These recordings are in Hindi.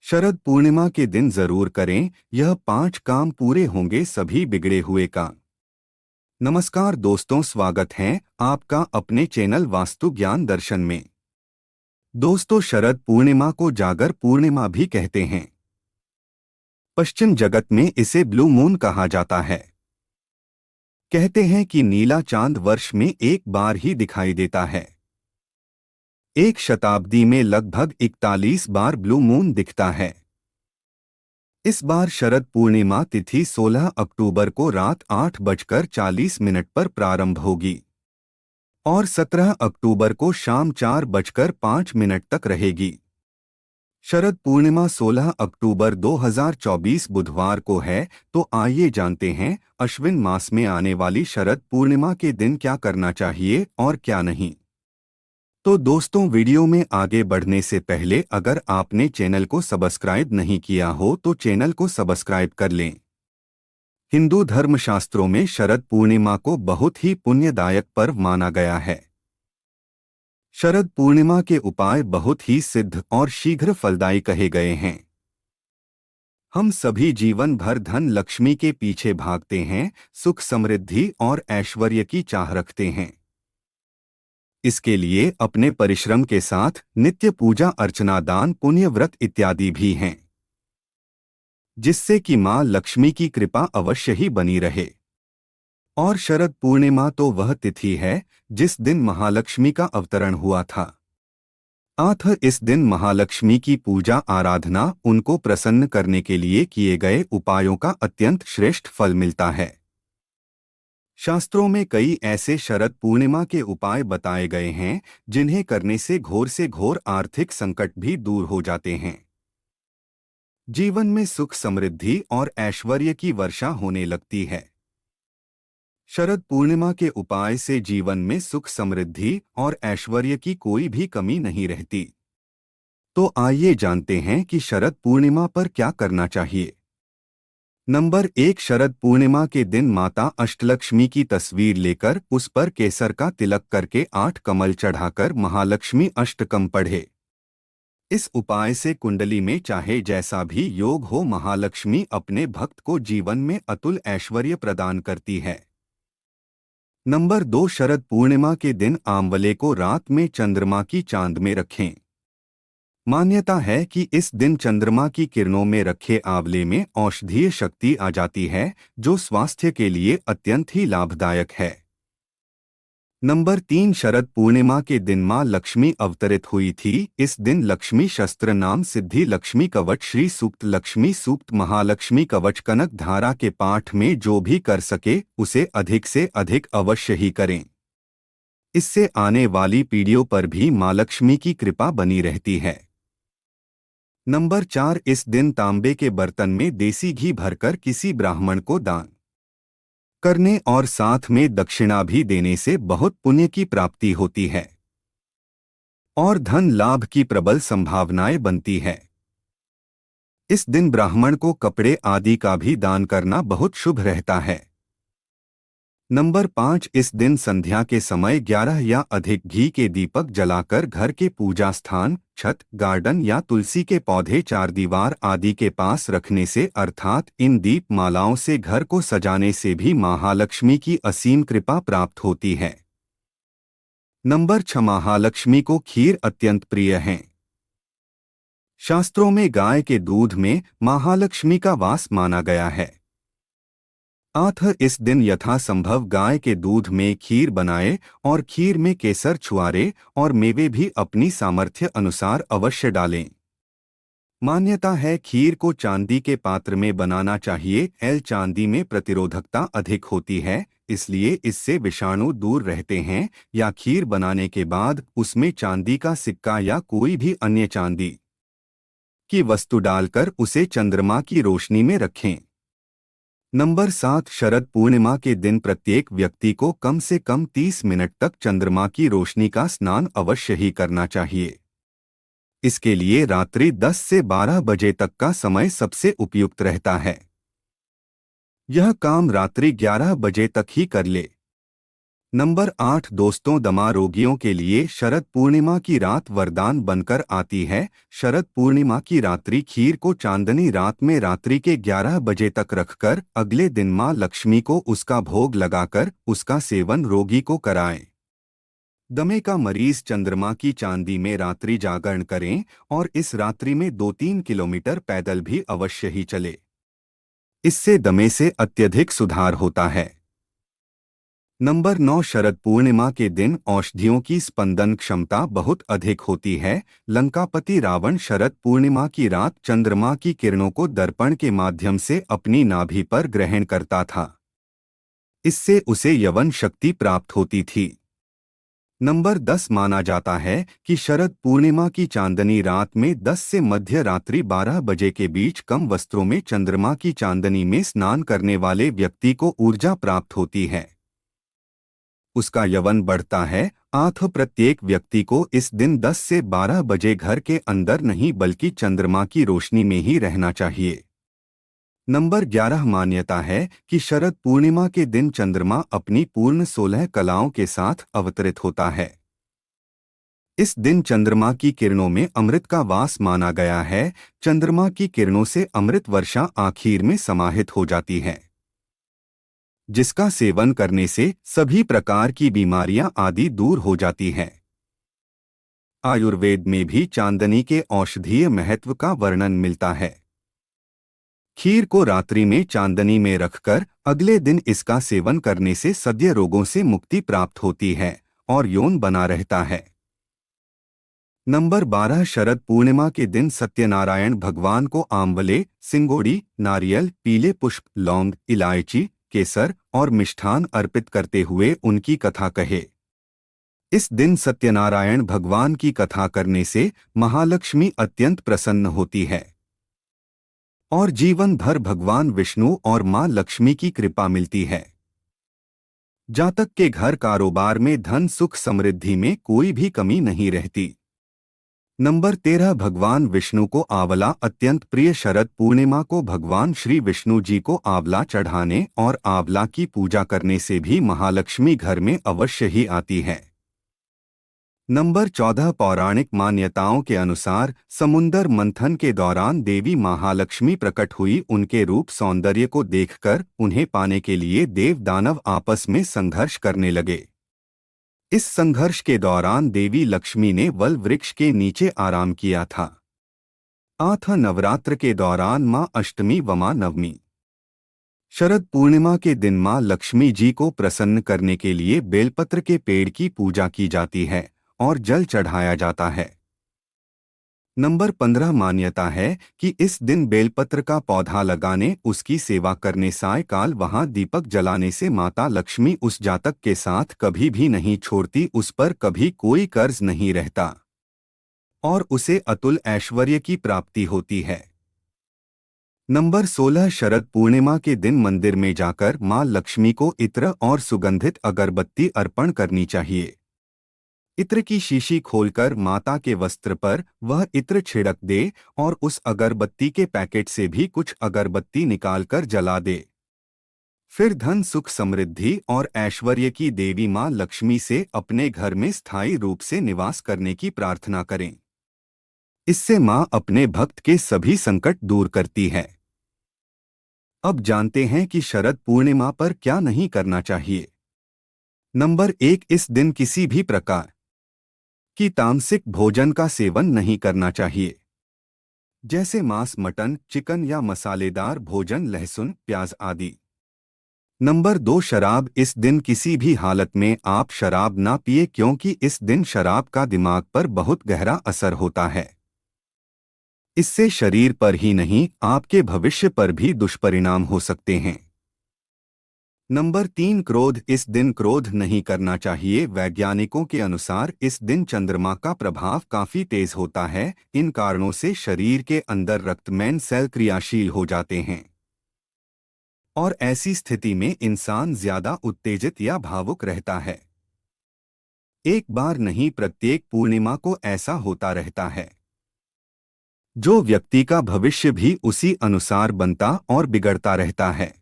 शरद पूर्णिमा के दिन जरूर करें, यह 5 काम पूरे होंगे सभी बिगड़े हुए काम। नमस्कार दोस्तों, स्वागत है आपका अपने चैनल वास्तु ज्ञान दर्शन में। दोस्तों, शरद पूर्णिमा को जागर पूर्णिमा भी कहते हैं। पश्चिम जगत में इसे ब्लू मून कहा जाता है। कहते हैं कि नीला चांद वर्ष में एक बार ही दिखाई देता है। एक शताब्दी में लगभग 41 बार ब्लू मून दिखता है। इस बार शरद पूर्णिमा तिथि 16 अक्टूबर को रात 8:40 पर प्रारंभ होगी और 17 अक्टूबर को शाम 4:05 तक रहेगी। शरद पूर्णिमा 16 अक्टूबर 2024 बुधवार को है। तो आइए जानते हैं अश्विन मास में आने वाली शरद पूर्णिमा के दिन क्या करना चाहिए और क्या नहीं। तो दोस्तों, वीडियो में आगे बढ़ने से पहले अगर आपने चैनल को सब्सक्राइब नहीं किया हो तो चैनल को सब्सक्राइब कर लें। हिंदू धर्मशास्त्रों में शरद पूर्णिमा को बहुत ही पुण्यदायक पर्व माना गया है। शरद पूर्णिमा के उपाय बहुत ही सिद्ध और शीघ्र फलदायी कहे गए हैं। हम सभी जीवन भर धन लक्ष्मी के पीछे भागते हैं, सुख समृद्धि और ऐश्वर्य की चाह रखते हैं। इसके लिए अपने परिश्रम के साथ नित्य पूजा अर्चना दान पुण्य व्रत इत्यादि भी हैं, जिससे कि मां लक्ष्मी की कृपा अवश्य ही बनी रहे। और शरद पूर्णिमा तो वह तिथि है जिस दिन महालक्ष्मी का अवतरण हुआ था। अतः इस दिन महालक्ष्मी की पूजा आराधना, उनको प्रसन्न करने के लिए किए गए उपायों का अत्यंत श्रेष्ठ फल मिलता है। शास्त्रों में कई ऐसे शरद पूर्णिमा के उपाय बताए गए हैं जिन्हें करने से घोर आर्थिक संकट भी दूर हो जाते हैं। जीवन में सुख समृद्धि और ऐश्वर्य की वर्षा होने लगती है। शरद पूर्णिमा के उपाय से जीवन में सुख समृद्धि और ऐश्वर्य की कोई भी कमी नहीं रहती। तो आइए जानते हैं कि शरद पूर्णिमा पर क्या करना चाहिए। नंबर 1, शरद पूर्णिमा के दिन माता अष्टलक्ष्मी की तस्वीर लेकर उस पर केसर का तिलक करके 8 कमल चढ़ाकर महालक्ष्मी अष्टकम पढ़े। इस उपाय से कुंडली में चाहे जैसा भी योग हो, महालक्ष्मी अपने भक्त को जीवन में अतुल ऐश्वर्य प्रदान करती है। नंबर 2, शरद पूर्णिमा के दिन आंवले को रात में चंद्रमा की चांद में रखें। मान्यता है कि इस दिन चंद्रमा की किरणों में रखे आंवले में औषधीय शक्ति आ जाती है, जो स्वास्थ्य के लिए अत्यंत ही लाभदायक है। नंबर 3, शरद पूर्णिमा के दिन मां लक्ष्मी अवतरित हुई थी। इस दिन लक्ष्मी शस्त्र नाम सिद्धि लक्ष्मी कवच, श्री सूक्त, लक्ष्मी सूक्त, महालक्ष्मी कवच, कनक धारा के पाठ में जो भी कर सके उसे अधिक से अधिक अवश्य ही करें। इससे आने वाली पीढ़ियों पर भी मां लक्ष्मी की कृपा बनी रहती है। नंबर 4, इस दिन तांबे के बर्तन में देसी घी भरकर किसी ब्राह्मण को दान करने और साथ में दक्षिणा भी देने से बहुत पुण्य की प्राप्ति होती है और धन लाभ की प्रबल संभावनाएं बनती है। इस दिन ब्राह्मण को कपड़े आदि का भी दान करना बहुत शुभ रहता है। नंबर 5, इस दिन संध्या के समय 11 या अधिक घी के दीपक जलाकर घर के पूजा स्थान, छत, गार्डन या तुलसी के पौधे, चारदीवार आदि के पास रखने से, अर्थात इन दीप मालाओं से घर को सजाने से भी महालक्ष्मी की असीम कृपा प्राप्त होती है। नंबर 6, महालक्ष्मी को खीर अत्यंत प्रिय है। शास्त्रों में गाय के दूध में महालक्ष्मी का वास माना गया है। अतः इस दिन यथासंभव गाय के दूध में खीर बनाए और खीर में केसर, छुआरे और मेवे भी अपनी सामर्थ्य अनुसार अवश्य डालें। मान्यता है खीर को चांदी के पात्र में बनाना चाहिए। चांदी में प्रतिरोधकता अधिक होती है, इसलिए इससे विषाणु दूर रहते हैं। या खीर बनाने के बाद उसमें चांदी का सिक्का या कोई भी अन्य चांदी की वस्तु डालकर उसे चंद्रमा की रोशनी में रखें। नंबर 7, शरद पूर्णिमा के दिन प्रत्येक व्यक्ति को कम से कम 30 मिनट तक चंद्रमा की रोशनी का स्नान अवश्य ही करना चाहिए। इसके लिए रात्रि 10 से 12 बजे तक का समय सबसे उपयुक्त रहता है। यह काम रात्रि 11 बजे तक ही कर ले। नंबर 8 दोस्तों, दमा रोगियों के लिए शरद पूर्णिमा की रात वरदान बनकर आती है। शरद पूर्णिमा की रात्रि खीर को चांदनी रात में रात्रि के 11 बजे तक रखकर अगले दिन मां लक्ष्मी को उसका भोग लगाकर उसका सेवन रोगी को कराएं। दमे का मरीज चंद्रमा की चांदी में रात्रि जागरण करें और इस रात्रि में 2-3 किलोमीटर पैदल भी अवश्य ही चले। इससे दमे से अत्यधिक सुधार होता है। नंबर 9 शरद पूर्णिमा के दिन औषधियों की स्पंदन क्षमता बहुत अधिक होती है। लंकापति रावण शरद पूर्णिमा की रात चंद्रमा की किरणों को दर्पण के माध्यम से अपनी नाभि पर ग्रहण करता था। इससे उसे यवन शक्ति प्राप्त होती थी। नंबर 10 माना जाता है कि शरद पूर्णिमा की चांदनी रात में 10 से मध्य रात्रि 12 बजे के बीच कम वस्त्रों में चंद्रमा की चांदनी में स्नान करने वाले व्यक्ति को ऊर्जा प्राप्त होती है। उसका यवन बढ़ता है। प्रत्येक व्यक्ति को इस दिन 10 से 12 बजे घर के अंदर नहीं बल्कि चंद्रमा की रोशनी में ही रहना चाहिए। नंबर 11 मान्यता है कि शरद पूर्णिमा के दिन चंद्रमा अपनी पूर्ण 16 कलाओं के साथ अवतरित होता है। इस दिन चंद्रमा की किरणों में अमृत का वास माना गया है। चंद्रमा की किरणों से अमृत वर्षा आखिर में समाहित हो जाती है, जिसका सेवन करने से सभी प्रकार की बीमारियां आदि दूर हो जाती हैं। आयुर्वेद में भी चांदनी के औषधीय महत्व का वर्णन मिलता है। खीर को रात्रि में चांदनी में रखकर अगले दिन इसका सेवन करने से सद्य रोगों से मुक्ति प्राप्त होती है और यौन बना रहता है। नंबर 12 शरद पूर्णिमा के दिन सत्यनारायण भगवान को आंवले, सिंगोड़ी, नारियल, पीले पुष्प, लौंग, इलायची, केसर और मिष्ठान अर्पित करते हुए उनकी कथा कहे। इस दिन सत्यनारायण भगवान की कथा करने से महालक्ष्मी अत्यंत प्रसन्न होती है और जीवन भर भगवान विष्णु और मां लक्ष्मी की कृपा मिलती है। जातक के घर कारोबार में धन सुख समृद्धि में कोई भी कमी नहीं रहती। नंबर 13 भगवान विष्णु को आंवला अत्यंत प्रिय। शरद पूर्णिमा को भगवान श्री विष्णु जी को आंवला चढ़ाने और आंवला की पूजा करने से भी महालक्ष्मी घर में अवश्य ही आती है। नंबर 14 पौराणिक मान्यताओं के अनुसार समुंदर मंथन के दौरान देवी महालक्ष्मी प्रकट हुई। उनके रूप सौंदर्य को देखकर उन्हें पाने के लिए देव दानव आपस में संघर्ष करने लगे। इस संघर्ष के दौरान देवी लक्ष्मी ने वल वृक्ष के नीचे आराम किया था। नवरात्र के दौरान मां अष्टमी व मां नवमी। शरद पूर्णिमा के दिन मां लक्ष्मी जी को प्रसन्न करने के लिए बेलपत्र के पेड़ की पूजा की जाती है और जल चढ़ाया जाता है। नंबर 15 मान्यता है कि इस दिन बेलपत्र का पौधा लगाने, उसकी सेवा करने, सायकाल वहां दीपक जलाने से माता लक्ष्मी उस जातक के साथ कभी भी नहीं छोड़ती, उस पर कभी कोई कर्ज नहीं रहता और उसे अतुल ऐश्वर्य की प्राप्ति होती है। नंबर 16 शरद पूर्णिमा के दिन मंदिर में जाकर मां लक्ष्मी को इत्र और सुगंधित अगरबत्ती अर्पण करनी चाहिए। इत्र की शीशी खोलकर माता के वस्त्र पर वह इत्र छिड़क दे और उस अगरबत्ती के पैकेट से भी कुछ अगरबत्ती निकालकर जला दे। फिर धन सुख समृद्धि और ऐश्वर्य की देवी मां लक्ष्मी से अपने घर में स्थायी रूप से निवास करने की प्रार्थना करें। इससे मां अपने भक्त के सभी संकट दूर करती है। अब जानते हैं कि शरद पूर्णिमा पर क्या नहीं करना चाहिए। नंबर 1 इस दिन किसी भी प्रकार कि तामसिक भोजन का सेवन नहीं करना चाहिए, जैसे मांस, मटन, चिकन या मसालेदार भोजन, लहसुन, प्याज आदि। नंबर 2 शराब। इस दिन किसी भी हालत में आप शराब ना पिए, क्योंकि इस दिन शराब का दिमाग पर बहुत गहरा असर होता है। इससे शरीर पर ही नहीं आपके भविष्य पर भी दुष्परिणाम हो सकते हैं। नंबर 3 क्रोध। इस दिन क्रोध नहीं करना चाहिए। वैज्ञानिकों के अनुसार इस दिन चंद्रमा का प्रभाव काफी तेज होता है। इन कारणों से शरीर के अंदर रक्तमैन सेल क्रियाशील हो जाते हैं और ऐसी स्थिति में इंसान ज्यादा उत्तेजित या भावुक रहता है। एक बार नहीं, प्रत्येक पूर्णिमा को ऐसा होता रहता है, जो व्यक्ति का भविष्य भी उसी अनुसार बनता और बिगड़ता रहता है।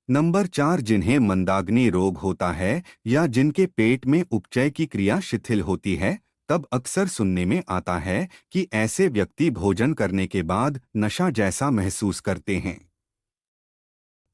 नंबर 4, जिन्हें मंदाग्नि रोग होता है या जिनके पेट में उपचय की क्रिया शिथिल होती है, तब अक्सर सुनने में आता है कि ऐसे व्यक्ति भोजन करने के बाद नशा जैसा महसूस करते हैं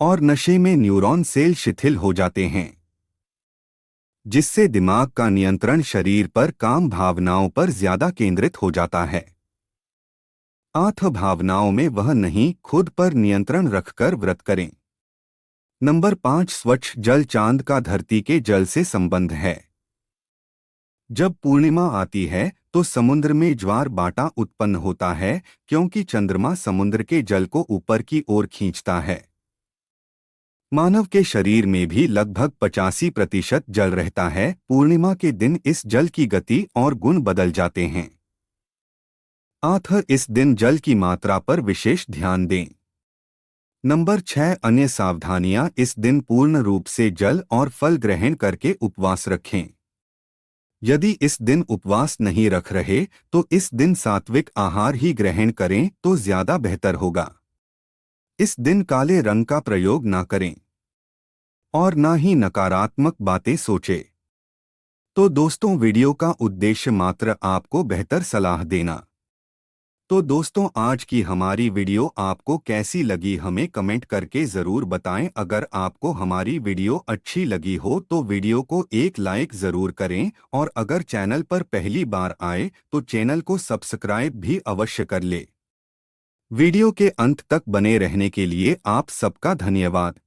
और नशे में न्यूरॉन सेल शिथिल हो जाते हैं, जिससे दिमाग का नियंत्रण शरीर पर काम भावनाओं पर ज्यादा केंद्रित हो जाता है। आठ, भावनाओं में वह नहीं, खुद पर नियंत्रण रखकर व्रत करें। नंबर 5, स्वच्छ जल चांद का धरती के जल से संबंध है। जब पूर्णिमा आती है तो समुद्र में ज्वार बाटा उत्पन्न होता है, क्योंकि चंद्रमा समुद्र के जल को ऊपर की ओर खींचता है। मानव के शरीर में भी लगभग 85% जल रहता है। पूर्णिमा के दिन इस जल की गति और गुण बदल जाते हैं। 8, इस दिन जल की मात्रा पर विशेष ध्यान दें। नंबर 6, अन्य सावधानियां। इस दिन पूर्ण रूप से जल और फल ग्रहण करके उपवास रखें। यदि इस दिन उपवास नहीं रख रहे तो इस दिन सात्विक आहार ही ग्रहण करें तो ज्यादा बेहतर होगा। इस दिन काले रंग का प्रयोग ना करें और ना ही नकारात्मक बातें सोचें। तो दोस्तों, वीडियो का उद्देश्य मात्र आपको बेहतर सलाह देना। तो दोस्तों, आज की हमारी वीडियो आपको कैसी लगी हमें कमेंट करके ज़रूर बताएं। अगर आपको हमारी वीडियो अच्छी लगी हो तो वीडियो को एक लाइक ज़रूर करें और अगर चैनल पर पहली बार आए तो चैनल को सब्सक्राइब भी अवश्य कर ले। वीडियो के अंत तक बने रहने के लिए आप सबका धन्यवाद।